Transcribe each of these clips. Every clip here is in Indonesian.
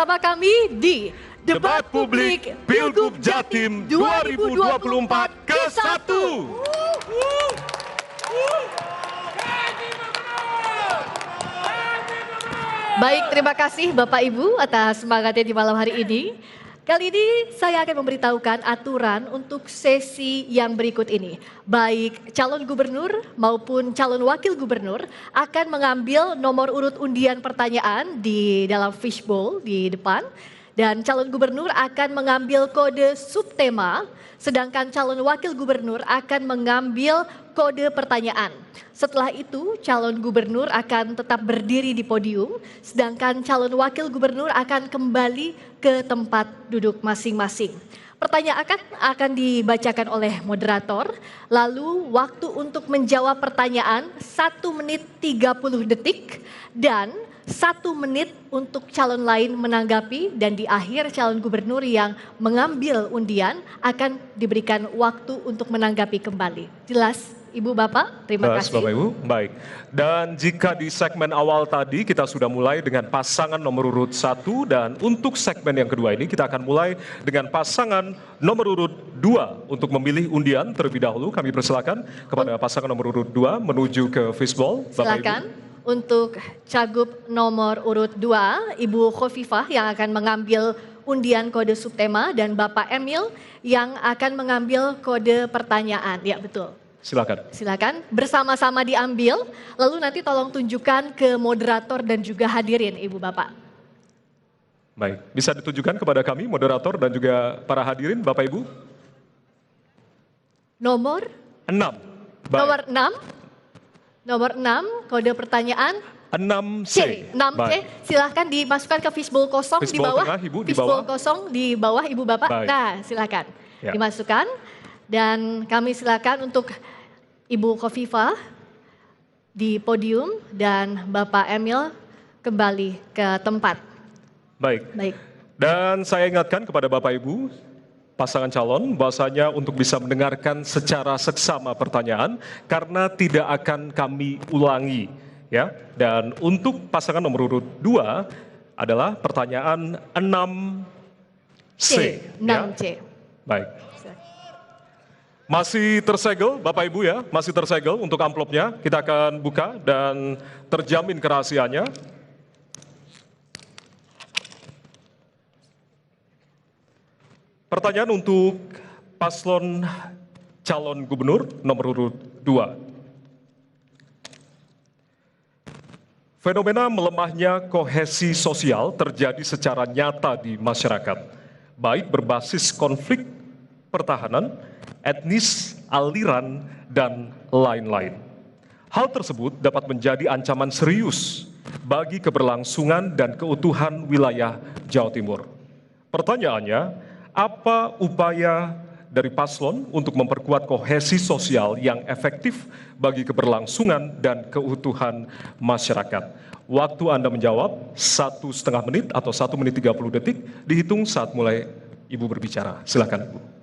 bersama kami di Debat Publik Pilgub Jatim 2024 ke-1. Baik, terima kasih Bapak Ibu atas semangatnya di malam hari ini. Kali ini saya akan memberitahukan aturan untuk sesi yang berikut ini. Baik calon gubernur maupun calon wakil gubernur akan mengambil nomor urut undian pertanyaan di dalam fishbowl di depan. Dan calon gubernur akan mengambil kode subtema, sedangkan calon wakil gubernur akan mengambil kode pertanyaan. Setelah itu calon gubernur akan tetap berdiri di podium, sedangkan calon wakil gubernur akan kembali ke tempat duduk masing-masing. Pertanyaan akan dibacakan oleh moderator, lalu waktu untuk menjawab pertanyaan 1 menit 30 detik dan 1 menit untuk calon lain menanggapi, dan di akhir calon gubernur yang mengambil undian akan diberikan waktu untuk menanggapi kembali. Jelas Ibu Bapak? Terima kasih. Bapak Ibu, baik. Dan jika di segmen awal tadi kita sudah mulai dengan pasangan nomor urut 1, dan untuk segmen yang kedua ini kita akan mulai dengan pasangan nomor urut 2 untuk memilih undian terlebih dahulu. Kami persilakan kepada pasangan nomor urut 2 menuju ke fishbowl. Bapak Silakan. Ibu. Untuk cagup nomor urut 2, Ibu Khofifah yang akan mengambil undian kode subtema dan Bapak Emil yang akan mengambil kode pertanyaan. Ya, betul. Silakan. Silakan bersama-sama diambil, lalu nanti tolong tunjukkan ke moderator dan juga hadirin Ibu Bapak. Baik, bisa ditujukan kepada kami moderator dan juga para hadirin Bapak Ibu. Nomor 6. Nomor 6. Nomor 6, kode pertanyaan 6C. 6C, Baik. silahkan dimasukkan ke fishbowl kosong di Fishbowl bawah. tengah, Ibu, di Fishbowl bawah. kosong di bawah Ibu Bapak. Baik. Nah, silakan Ya. dimasukkan. Dan kami silakan untuk Ibu Khofifah di podium dan Bapak Emil kembali ke tempat. Baik. Baik. Dan saya ingatkan kepada Bapak Ibu, pasangan calon, bahwasanya untuk bisa mendengarkan secara seksama pertanyaan, karena tidak akan kami ulangi. Ya. Dan untuk pasangan nomor urut 2 adalah pertanyaan 6C. 6C. Baik. Masih tersegel Bapak Ibu ya, masih tersegel untuk amplopnya. Kita akan buka dan terjamin kerahasiaannya. Pertanyaan untuk paslon calon gubernur nomor urut 2. Fenomena melemahnya kohesi sosial terjadi secara nyata di masyarakat, baik berbasis konflik pertahanan, etnis, aliran, dan lain-lain. Hal tersebut dapat menjadi ancaman serius bagi keberlangsungan dan keutuhan wilayah Jawa Timur. Pertanyaannya, apa upaya dari paslon untuk memperkuat kohesi sosial yang efektif bagi keberlangsungan dan keutuhan masyarakat? Waktu Anda menjawab 1,5 menit atau 1 menit 30 detik dihitung saat mulai Ibu berbicara. Silakan, Ibu.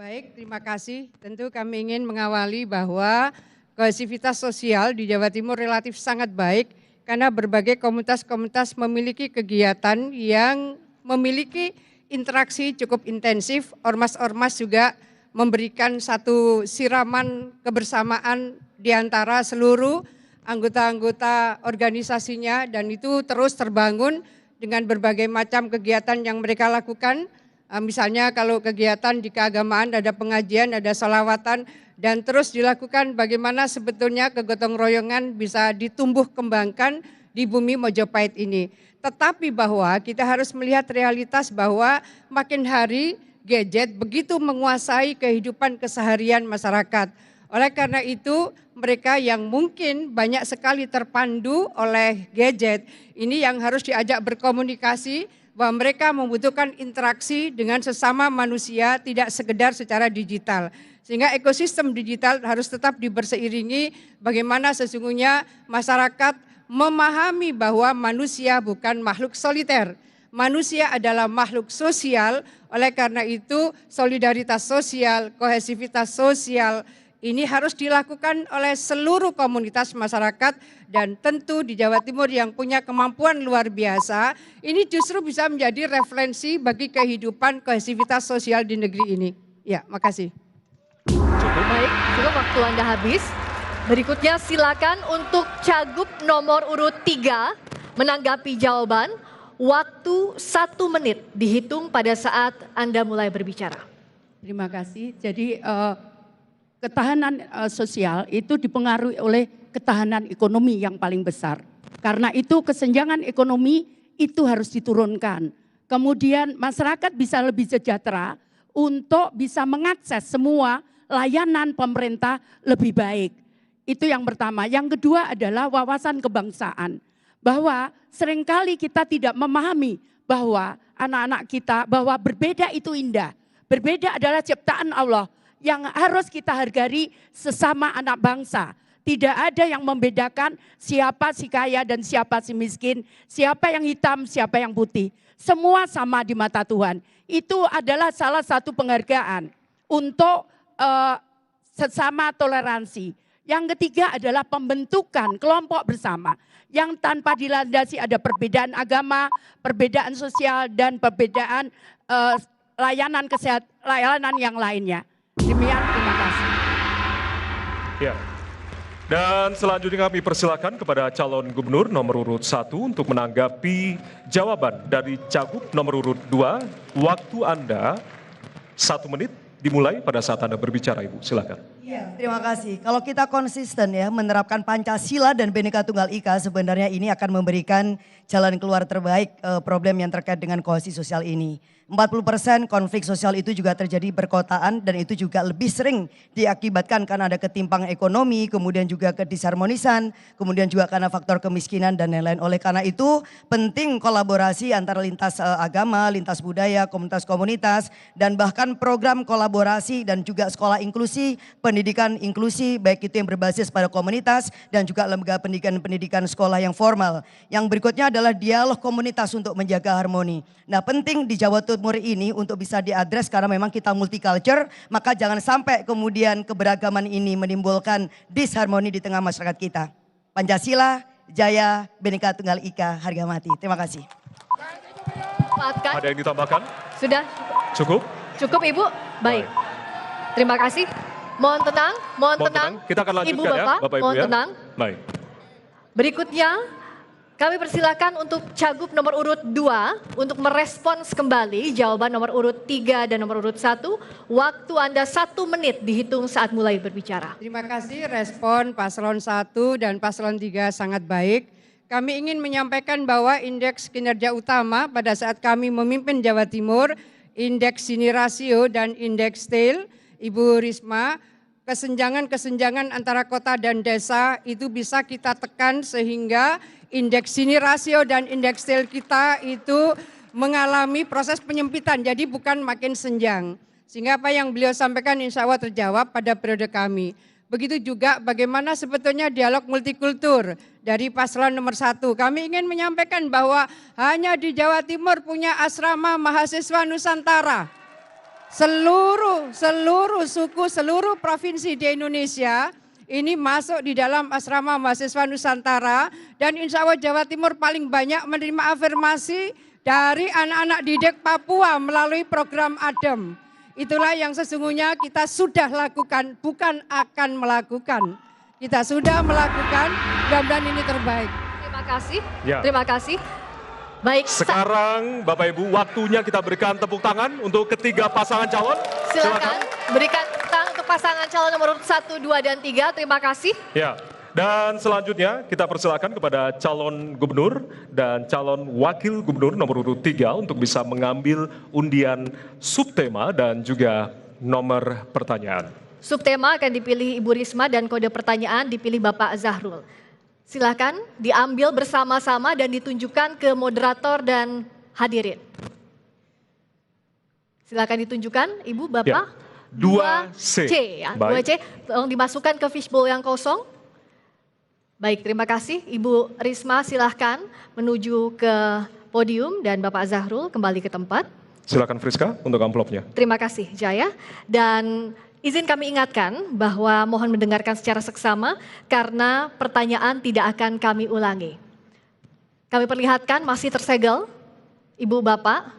Baik, terima kasih. Tentu kami ingin mengawali bahwa kohesivitas sosial di Jawa Timur relatif sangat baik karena berbagai komunitas-komunitas memiliki kegiatan yang memiliki interaksi cukup intensif. Ormas-ormas juga memberikan satu siraman kebersamaan di antara seluruh anggota-anggota organisasinya, dan itu terus terbangun dengan berbagai macam kegiatan yang mereka lakukan. Misalnya kalau kegiatan di keagamaan ada pengajian, ada sholawatan, dan terus dilakukan bagaimana sebetulnya kegotong royongan bisa ditumbuh kembangkan di bumi Mojopahit ini. Tetapi bahwa kita harus melihat realitas bahwa makin hari gadget begitu menguasai kehidupan keseharian masyarakat. Oleh karena itu mereka yang mungkin banyak sekali terpandu oleh gadget, ini yang harus diajak berkomunikasi, bahwa mereka membutuhkan interaksi dengan sesama manusia, tidak sekedar secara digital. Sehingga ekosistem digital harus tetap diberseiringi bagaimana sesungguhnya masyarakat memahami bahwa manusia bukan makhluk soliter. Manusia adalah makhluk sosial, oleh karena itu solidaritas sosial, kohesivitas sosial, Ini harus dilakukan oleh seluruh komunitas masyarakat dan tentu di Jawa Timur yang punya kemampuan luar biasa, ini justru bisa menjadi referensi bagi kehidupan kohesivitas sosial di negeri ini. Ya, makasih. Baik, cukup waktu Anda habis. Berikutnya silakan untuk Cagup nomor urut 3 menanggapi jawaban. Waktu 1 menit dihitung pada saat Anda mulai berbicara. Terima kasih. Jadi ketahanan sosial itu dipengaruhi oleh ketahanan ekonomi yang paling besar. Karena itu kesenjangan ekonomi itu harus diturunkan. Kemudian masyarakat bisa lebih sejahtera untuk bisa mengakses semua layanan pemerintah lebih baik. Itu yang pertama. Yang kedua adalah wawasan kebangsaan. Bahwa seringkali kita tidak memahami bahwa anak-anak kita bahwa berbeda itu indah. Berbeda adalah ciptaan Allah yang harus kita hargai sesama anak bangsa. Tidak ada yang membedakan siapa si kaya dan siapa si miskin, siapa yang hitam, siapa yang putih. Semua sama di mata Tuhan. Itu adalah salah satu penghargaan untuk sesama toleransi. Yang ketiga adalah pembentukan kelompok bersama yang tanpa dilandasi ada perbedaan agama, perbedaan sosial dan perbedaan layanan kesehatan, layanan yang lainnya. Demikian, terima kasih. Ya. Dan selanjutnya kami persilakan kepada calon gubernur nomor urut 1 untuk menanggapi jawaban dari Cagup nomor urut 2. Waktu Anda 1 menit dimulai pada saat Anda berbicara, Ibu. Silakan. Ya, terima kasih. Kalau kita konsisten ya menerapkan Pancasila dan Bhinneka Tunggal Ika, sebenarnya ini akan memberikan jalan keluar terbaik problem yang terkait dengan kohesi sosial ini. 40% konflik sosial itu juga terjadi perkotaan dan itu juga lebih sering diakibatkan karena ada ketimpangan ekonomi, kemudian juga kedisharmonisan, kemudian juga karena faktor kemiskinan dan lain-lain. Oleh karena itu penting kolaborasi antara lintas agama, lintas budaya, komunitas-komunitas dan bahkan program kolaborasi dan juga sekolah inklusi, pendidikan inklusi baik itu yang berbasis pada komunitas dan juga lembaga pendidikan sekolah yang formal. Yang berikutnya adalah dialog komunitas untuk menjaga harmoni. Nah, penting di Jawa Timur ini untuk bisa diadres karena memang kita multicultural, maka jangan sampai kemudian keberagaman ini menimbulkan disharmoni di tengah masyarakat kita. Pancasila, Jaya, Bhinneka Tunggal Ika, harga mati. Terima kasih. Ada yang ditambahkan? Sudah? Cukup? Cukup Ibu? Baik. Terima kasih. Mohon tenang, mohon tenang. Kita akan lanjutkan Ibu, ya, Bapak Ibu mohon ya. tenang. Baik. Berikutnya kami persilakan untuk Cagup nomor urut 2 untuk merespons kembali jawaban nomor urut 3 dan nomor urut 1. Waktu Anda 1 menit dihitung saat mulai berbicara. Terima kasih respon paslon 1 dan paslon 3 sangat baik. Kami ingin menyampaikan bahwa indeks kinerja utama pada saat kami memimpin Jawa Timur, indeks Gini rasio dan indeks TAIL, Ibu Risma, kesenjangan antara kota dan desa itu bisa kita tekan sehingga indeks Gini rasio dan indeks TAIL kita itu mengalami proses penyempitan, jadi bukan makin senjang. Sehingga apa yang beliau sampaikan insya Allah terjawab pada periode kami. Begitu juga bagaimana sebetulnya dialog multikultur dari paslon nomor 1. Kami ingin menyampaikan bahwa hanya di Jawa Timur punya asrama mahasiswa Nusantara. Seluruh suku, seluruh provinsi di Indonesia ini masuk di dalam asrama mahasiswa Nusantara dan insya Allah Jawa Timur paling banyak menerima afirmasi dari anak-anak didik Papua melalui program ADEM. Itulah yang sesungguhnya kita sudah lakukan, bukan akan melakukan. Kita sudah melakukan, mudah-mudahan ini terbaik. Terima kasih, Ya. terima kasih. Baik, Sekarang Bapak Ibu waktunya kita berikan tepuk tangan untuk ketiga pasangan calon. silakan berikan tangan untuk pasangan calon nomor urut 1, 2, dan 3. Terima kasih. Ya. Dan selanjutnya kita persilakan kepada calon gubernur dan calon wakil gubernur nomor urut 3 untuk bisa mengambil undian subtema dan juga nomor pertanyaan. Subtema akan dipilih Ibu Risma dan kode pertanyaan dipilih Bapak Zahrul. Silakan diambil bersama-sama dan ditunjukkan ke moderator dan hadirin. Silakan ditunjukkan Ibu, Bapak. Ya. 2C. Ya, Baik. 2C. Tolong dimasukkan ke fishbowl yang kosong. Baik, terima kasih. Ibu Risma silahkan menuju ke podium dan Bapak Zahrul kembali ke tempat. Silakan Friska untuk amplopnya. Terima kasih Jaya. Dan Izin kami ingatkan bahwa mohon mendengarkan secara seksama karena pertanyaan tidak akan kami ulangi. Kami perlihatkan masih tersegel, Ibu Bapak,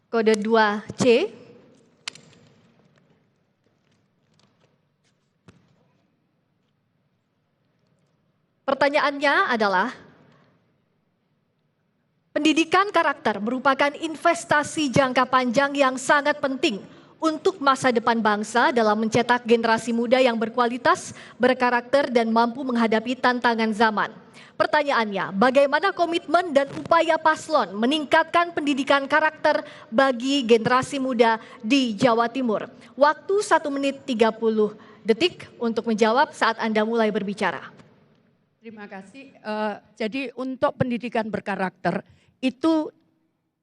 kode 2C. Pertanyaannya adalah, pendidikan karakter merupakan investasi jangka panjang yang sangat penting untuk masa depan bangsa dalam mencetak generasi muda yang berkualitas, berkarakter, dan mampu menghadapi tantangan zaman. Pertanyaannya, bagaimana komitmen dan upaya paslon meningkatkan pendidikan karakter bagi generasi muda di Jawa Timur? Waktu 1 menit 30 detik untuk menjawab saat Anda mulai berbicara. Terima kasih. Jadi untuk pendidikan berkarakter itu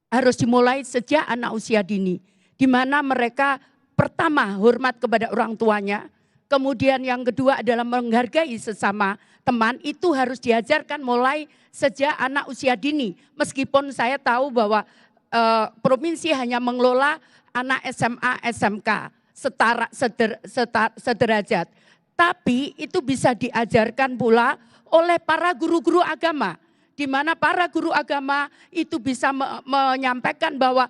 harus dimulai sejak anak usia dini. Di mana mereka pertama hormat kepada orang tuanya, kemudian yang kedua adalah menghargai sesama teman, itu harus diajarkan mulai sejak anak usia dini. Meskipun saya tahu bahwa provinsi hanya mengelola anak SMA, SMK sederajat. Tapi itu bisa diajarkan pula oleh para guru-guru agama. Di mana para guru agama itu bisa menyampaikan bahwa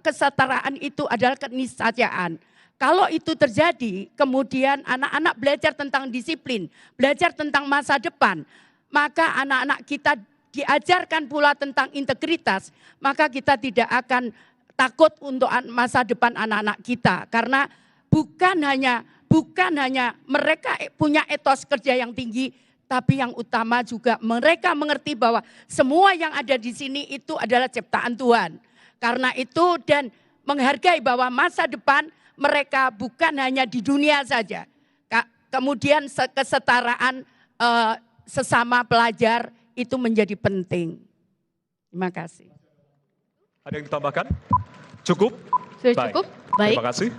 kesetaraan itu adalah keniscayaan. Kalau itu terjadi, kemudian anak-anak belajar tentang disiplin, belajar tentang masa depan, maka anak-anak kita diajarkan pula tentang integritas, maka kita tidak akan takut untuk masa depan anak-anak kita. Karena bukan hanya mereka punya etos kerja yang tinggi, tapi yang utama juga mereka mengerti bahwa semua yang ada di sini itu adalah ciptaan Tuhan. Karena itu dan menghargai bahwa masa depan mereka bukan hanya di dunia saja. Kemudian kesetaraan sesama pelajar itu menjadi penting. Terima kasih. Ada yang ditambahkan? Cukup? Sudah cukup? Baik. Terima kasih.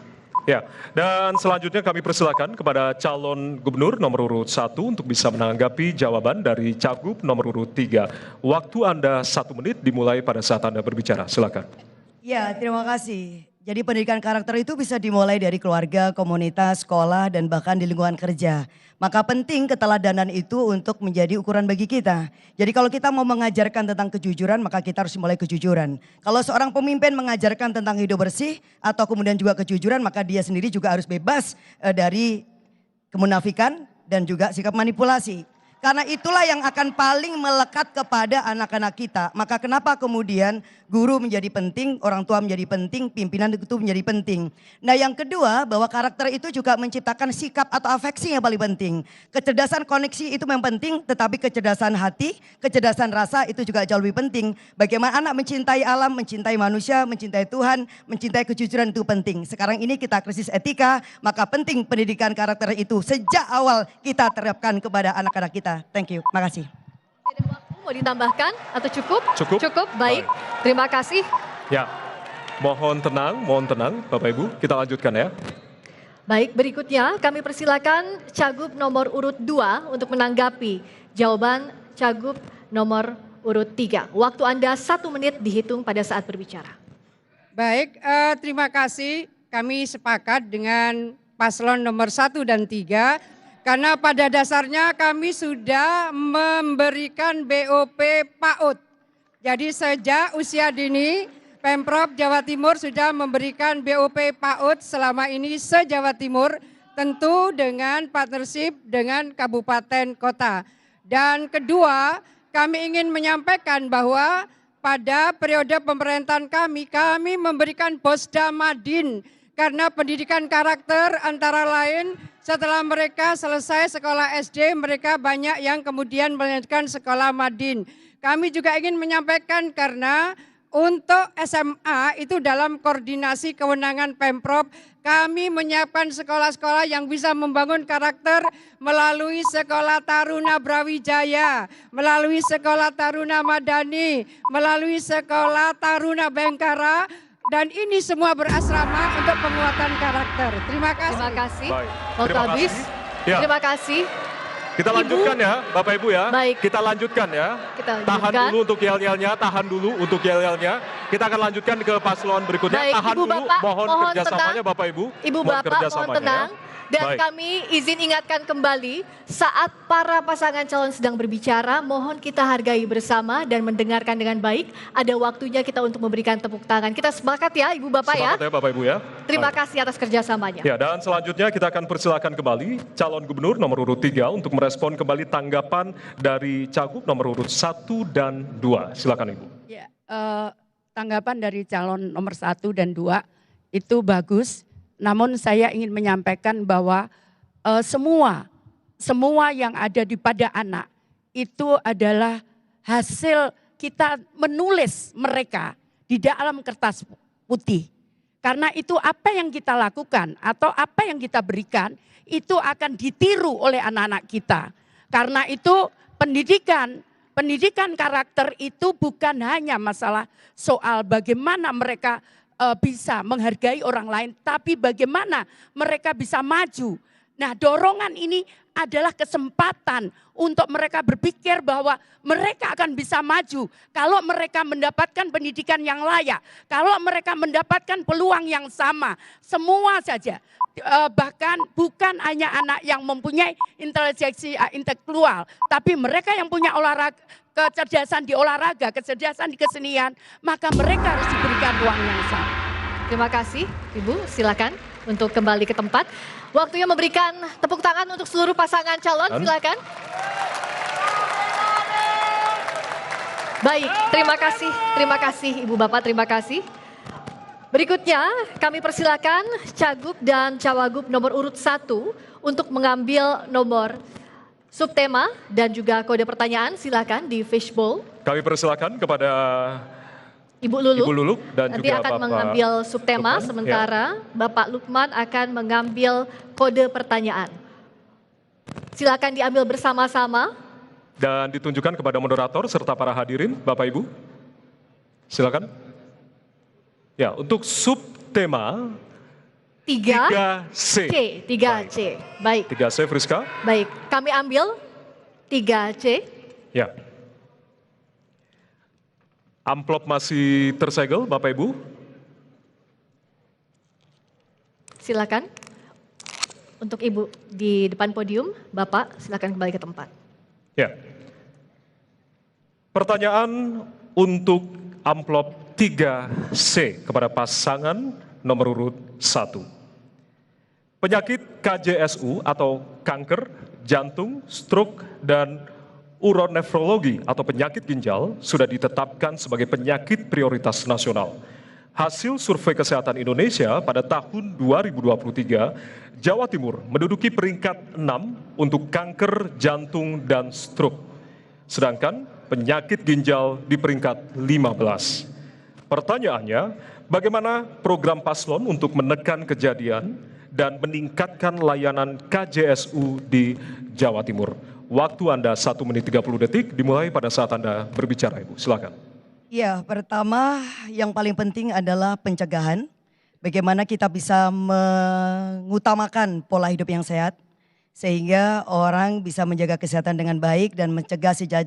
Ya, dan selanjutnya kami persilakan kepada calon gubernur nomor urut 1 untuk bisa menanggapi jawaban dari Cagup nomor urut 3. Waktu Anda 1 menit dimulai pada saat Anda berbicara. Silakan. Ya, terima kasih. Jadi pendidikan karakter itu bisa dimulai dari keluarga, komunitas, sekolah, dan bahkan di lingkungan kerja. Maka penting keteladanan itu untuk menjadi ukuran bagi kita. Jadi kalau kita mau mengajarkan tentang kejujuran, maka kita harus mulai kejujuran. Kalau seorang pemimpin mengajarkan tentang hidup bersih atau kemudian juga kejujuran, maka dia sendiri juga harus bebas dari kemunafikan dan juga sikap manipulasi. Karena itulah yang akan paling melekat kepada anak-anak kita. Maka kenapa kemudian guru menjadi penting, orang tua menjadi penting, pimpinan itu menjadi penting. Nah yang kedua bahwa karakter itu juga menciptakan sikap atau afeksi yang paling penting. Kecerdasan koneksi itu memang penting, tetapi kecerdasan hati, kecerdasan rasa itu juga jauh lebih penting. Bagaimana anak mencintai alam, mencintai manusia, mencintai Tuhan, mencintai kejujuran itu penting. Sekarang ini kita krisis etika, maka penting pendidikan karakter itu sejak awal kita terapkan kepada anak-anak kita. Thank you, makasih. Ada waktu mau ditambahkan atau cukup? Cukup. Cukup, baik. Terima kasih. Ya, mohon tenang Bapak Ibu, kita lanjutkan ya. Baik, berikutnya kami persilakan Cagup nomor urut 2 untuk menanggapi jawaban Cagup nomor urut 3. Waktu Anda 1 menit dihitung pada saat berbicara. Baik, terima kasih. Kami sepakat dengan paslon nomor 1 dan 3. Karena pada dasarnya kami sudah memberikan BOP PAUD. Jadi sejak usia dini Pemprov Jawa Timur sudah memberikan BOP PAUD selama ini se-Jawa Timur. Tentu dengan partnership dengan kabupaten kota. Dan kedua kami ingin menyampaikan bahwa pada periode pemerintahan kami memberikan Bosda Madin. Karena pendidikan karakter antara lain setelah mereka selesai sekolah SD, mereka banyak yang kemudian melanjutkan sekolah Madin. Kami juga ingin menyampaikan karena untuk SMA itu dalam koordinasi kewenangan Pemprov, kami menyiapkan sekolah-sekolah yang bisa membangun karakter melalui Sekolah Taruna Brawijaya, melalui Sekolah Taruna Madani, melalui Sekolah Taruna Bengkara. Dan ini semua berasrama untuk penguatan karakter. Terima kasih. Terima kasih. Baik. Waktu Terima habis. kasih. Ya. Terima kasih. Kita lanjutkan ya, Bapak Ibu ya. Baik. Kita lanjutkan ya. Kita Tahan lanjutkan. dulu untuk yel-yelnya, tahan dulu untuk yel-yelnya. Kita akan lanjutkan ke paslon berikutnya. Baik, Tahan Ibu dulu, Bapak, mohon mohon kerjasamanya tenang. Bapak Ibu. Ibu Mohon Bapak mohon kerjasamanya, tenang. ya. Dan Baik. kami izin ingatkan kembali saat para pasangan calon sedang berbicara, mohon kita hargai bersama dan mendengarkan dengan baik. Ada waktunya kita untuk memberikan tepuk tangan. Kita sepakat ya Ibu Bapak ya. Semangat ya Bapak Ibu ya. Terima Baik. kasih atas kerjasamanya. Ya, dan selanjutnya kita akan persilakan kembali calon gubernur nomor urut 3 untuk merespon kembali tanggapan dari cagup nomor urut 1 dan 2. Silakan Ibu. Ya, tanggapan dari calon nomor 1 dan 2 itu bagus. Namun saya ingin menyampaikan bahwa semua yang ada di pada anak itu adalah hasil kita menulis mereka di dalam kertas putih. Karena itu apa yang kita lakukan atau apa yang kita berikan itu akan ditiru oleh anak-anak kita. Karena itu pendidikan karakter itu bukan hanya masalah soal bagaimana mereka bisa menghargai orang lain, tapi bagaimana mereka bisa maju. Nah, dorongan ini adalah kesempatan untuk mereka berpikir bahwa mereka akan bisa maju kalau mereka mendapatkan pendidikan yang layak, kalau mereka mendapatkan peluang yang sama, semua saja. Bahkan bukan hanya anak yang mempunyai intelijensi intelektual, tapi mereka yang punya olahraga, kecerdasan di olahraga, kecerdasan di kesenian, maka mereka harus diberikan ruang yang sama. Terima kasih Ibu, silakan untuk kembali ke tempat. Waktunya memberikan tepuk tangan untuk seluruh pasangan calon, silakan. Baik, terima kasih Ibu Bapak, terima kasih. Berikutnya kami persilakan Cagup dan Cawagup nomor urut 1 untuk mengambil nomor subtema dan juga kode pertanyaan, silakan di fishbowl. Kami persilakan kepada Ibu Lulu, dan nanti juga akan Bapak mengambil subtema, Lukman, sementara Bapak Lukman akan mengambil kode pertanyaan. Silakan diambil bersama-sama. Dan ditunjukkan kepada moderator serta para hadirin, Bapak Ibu. Silakan. Ya, untuk subtema 3C. 3C. Baik. 3C, Friska. Baik, kami ambil 3C. Ya. Amplop masih tersegel, Bapak Ibu. Silakan. Untuk Ibu di depan podium, Bapak silakan kembali ke tempat. Ya. Pertanyaan untuk amplop 3C kepada pasangan nomor urut 1. Penyakit KJSU atau kanker, jantung, stroke, dan uronefrologi atau penyakit ginjal sudah ditetapkan sebagai penyakit prioritas nasional. Hasil survei kesehatan Indonesia pada tahun 2023, Jawa Timur menduduki peringkat 6 untuk kanker, jantung, dan stroke. Sedangkan penyakit ginjal di peringkat 15. Pertanyaannya, bagaimana program paslon untuk menekan kejadian dan meningkatkan layanan KJSU di Jawa Timur? Waktu Anda 1 menit 30 detik dimulai pada saat Anda berbicara, Ibu. Silakan. Ya, pertama yang paling penting adalah pencegahan. Bagaimana kita bisa mengutamakan pola hidup yang sehat sehingga orang bisa menjaga kesehatan dengan baik dan mencegah sejak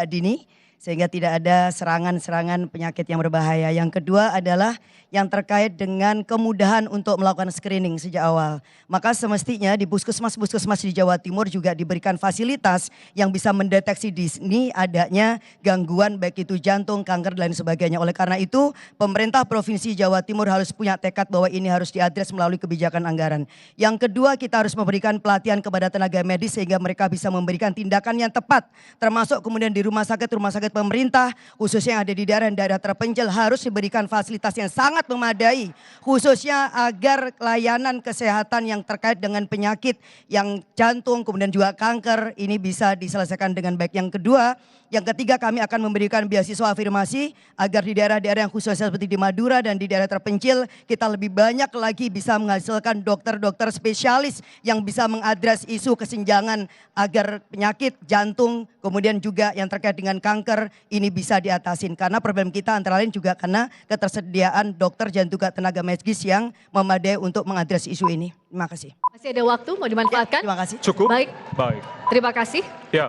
dini sehingga tidak ada serangan-serangan penyakit yang berbahaya. Yang kedua adalah yang terkait dengan kemudahan untuk melakukan screening sejak awal. Maka semestinya di puskesmas-puskesmas di Jawa Timur juga diberikan fasilitas yang bisa mendeteksi di sini adanya gangguan baik itu jantung, kanker dan lain sebagainya. Oleh karena itu pemerintah Provinsi Jawa Timur harus punya tekad bahwa ini harus diadres melalui kebijakan anggaran. Yang kedua, kita harus memberikan pelatihan kepada tenaga medis sehingga mereka bisa memberikan tindakan yang tepat. Termasuk kemudian di rumah sakit pemerintah khususnya yang ada di daerah-daerah terpencil harus diberikan fasilitas yang sangat memadai, khususnya agar layanan kesehatan yang terkait dengan penyakit yang jantung kemudian juga kanker ini bisa diselesaikan dengan baik. Yang kedua Yang ketiga, kami akan memberikan beasiswa afirmasi agar di daerah-daerah yang khususnya seperti di Madura dan di daerah terpencil kita lebih banyak lagi bisa menghasilkan dokter-dokter spesialis yang bisa mengadres isu kesenjangan agar penyakit jantung kemudian juga yang terkait dengan kanker ini bisa diatasin. Karena problem kita antara lain juga karena ketersediaan dokter dan juga tenaga medis yang memadai untuk mengadres isu ini. Terima kasih. Masih ada waktu, mau dimanfaatkan? Terima kasih. Cukup? Baik, Baik. terima kasih. Ya.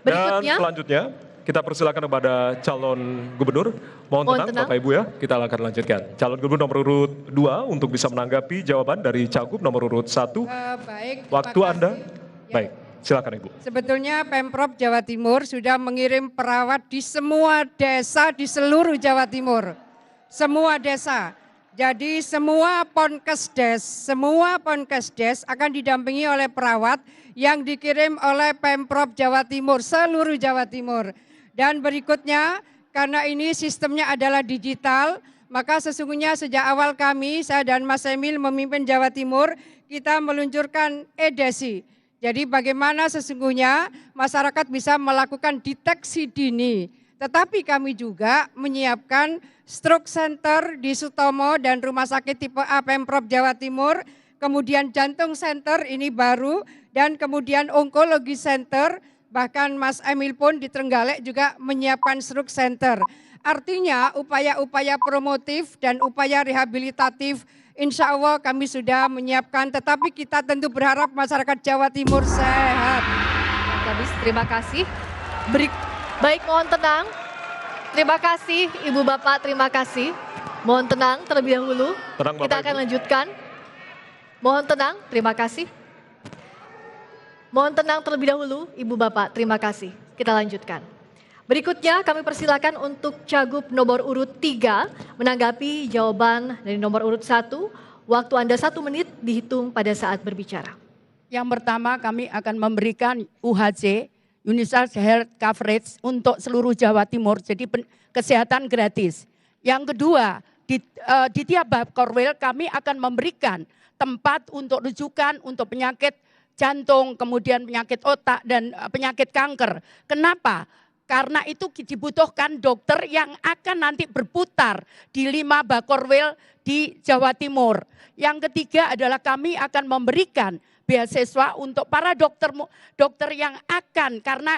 Berikutnya. Dan selanjutnya kita persilakan kepada calon gubernur. Mohon tenang, Bapak Ibu ya, kita akan lanjutkan. Calon gubernur nomor urut 2 untuk bisa menanggapi jawaban dari cagup nomor urut 1. Baik, Waktu terima Anda. kasih. Ya. Baik, silakan Ibu. Sebetulnya Pemprov Jawa Timur sudah mengirim perawat di semua desa di seluruh Jawa Timur. Semua desa. Jadi semua Ponkesdes akan didampingi oleh perawat yang dikirim oleh Pemprov Jawa Timur, seluruh Jawa Timur. Dan berikutnya, karena ini sistemnya adalah digital, maka sesungguhnya sejak awal kami, saya dan Mas Emil memimpin Jawa Timur, kita meluncurkan e-Desi. Jadi bagaimana sesungguhnya masyarakat bisa melakukan deteksi dini. Tetapi kami juga menyiapkan stroke center di Sutomo dan rumah sakit tipe A Pemprov Jawa Timur, kemudian jantung center ini baru, dan kemudian onkologi center, bahkan Mas Emil pun di Trenggalek juga menyiapkan stroke center. Artinya upaya-upaya promotif dan upaya rehabilitatif insya Allah kami sudah menyiapkan, tetapi kita tentu berharap masyarakat Jawa Timur sehat. Habis, terima kasih. Baik, mohon tenang. Terima kasih Ibu Bapak, terima kasih. Mohon tenang terlebih dahulu. Tenang, Bapak, kita akan Ibu. lanjutkan. Mohon tenang, terima kasih. Mohon tenang terlebih dahulu Ibu Bapak, terima kasih. Kita lanjutkan. Berikutnya kami persilakan untuk cagup nomor urut 3 menanggapi jawaban dari nomor urut 1. Waktu Anda 1 menit dihitung pada saat berbicara. Yang pertama kami akan memberikan UHC, Universal Health Coverage untuk seluruh Jawa Timur, jadi kesehatan gratis. Yang kedua, di tiap Bakorwil kami akan memberikan tempat untuk rujukan untuk penyakit jantung, kemudian penyakit otak dan penyakit kanker. Kenapa? Karena itu dibutuhkan dokter yang akan nanti berputar di 5 Bakorwil di Jawa Timur. Yang ketiga adalah kami akan memberikan beasiswa untuk para dokter yang akan, karena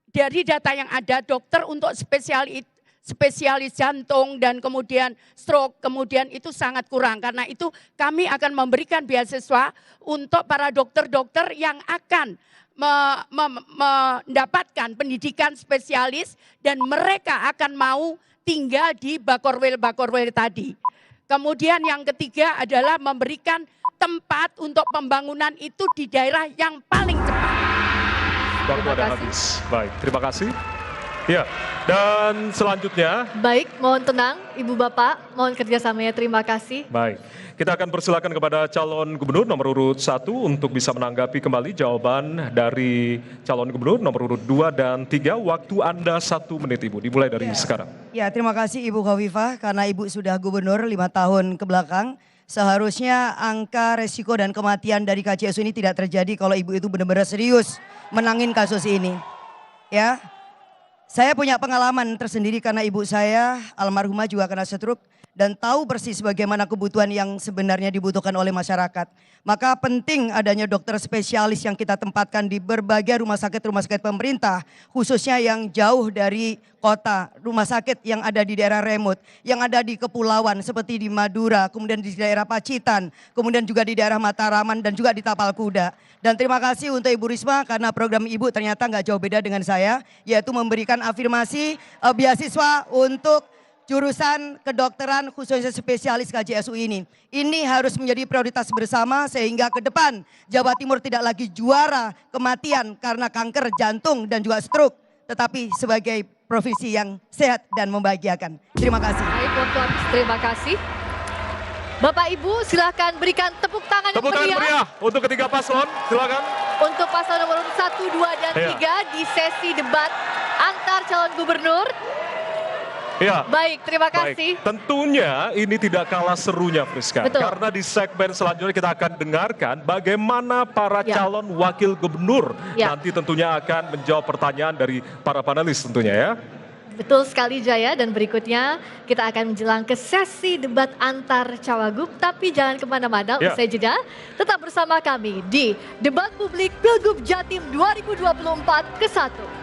dari data yang ada dokter untuk spesialis jantung dan kemudian stroke kemudian itu sangat kurang. Karena itu kami akan memberikan beasiswa untuk para dokter-dokter yang akan mendapatkan pendidikan spesialis dan mereka akan mau tinggal di Bakorwil tadi. Kemudian yang ketiga adalah memberikan tempat untuk pembangunan itu di daerah yang paling cepat. Waktu Terima Anda kasih. habis. Baik, terima kasih. Ya, dan selanjutnya, Baik, mohon tenang Ibu Bapak, mohon kerjasamanya, terima kasih. baik. Kita akan persilakan kepada calon gubernur nomor urut 1 untuk bisa menanggapi kembali jawaban dari calon gubernur nomor urut 2 dan 3. Waktu Anda 1 menit Ibu, dimulai dari sekarang. Ya, terima kasih Ibu Khofifah karena Ibu sudah gubernur 5 tahun ke belakang. Seharusnya angka resiko dan kematian dari KCSU ini tidak terjadi kalau Ibu itu benar-benar serius menangin kasus ini. Ya, saya punya pengalaman tersendiri karena ibu saya almarhumah juga kena stroke dan tahu persis bagaimana kebutuhan yang sebenarnya dibutuhkan oleh masyarakat. Maka penting adanya dokter spesialis yang kita tempatkan di berbagai rumah sakit pemerintah, khususnya yang jauh dari kota, rumah sakit yang ada di daerah remote, yang ada di kepulauan seperti di Madura, kemudian di daerah Pacitan, kemudian juga di daerah Mataraman dan juga di Tapal Kuda. Dan terima kasih untuk Ibu Risma karena program Ibu ternyata nggak jauh beda dengan saya, yaitu memberikan afirmasi beasiswa untuk jurusan kedokteran khususnya spesialis KJSU ini. Ini harus menjadi prioritas bersama sehingga ke depan Jawa Timur tidak lagi juara kematian karena kanker jantung dan juga stroke, tetapi sebagai provinsi yang sehat dan membahagiakan. Terima kasih. Baik, waktu habis, terima kasih. Bapak Ibu silakan berikan tepuk tangan Tepuk tangan yang meriah meriah untuk ketiga paslon, silakan. untuk paslon nomor 1, 2, dan Iya. 3 di sesi debat antar calon gubernur. Ya. Baik, terima Baik, kasih. tentunya ini tidak kalah serunya Friska. Betul. Karena di segmen selanjutnya kita akan dengarkan bagaimana para Ya. calon wakil gubernur Ya. nanti tentunya akan menjawab pertanyaan dari para panelis tentunya ya. Betul sekali Jaya, dan berikutnya kita akan menjelang ke sesi debat antar cawagup. Tapi jangan kemana-mana, Ya. usai jeda tetap bersama kami di Debat Publik Pilgub Jatim 2024 ke-1.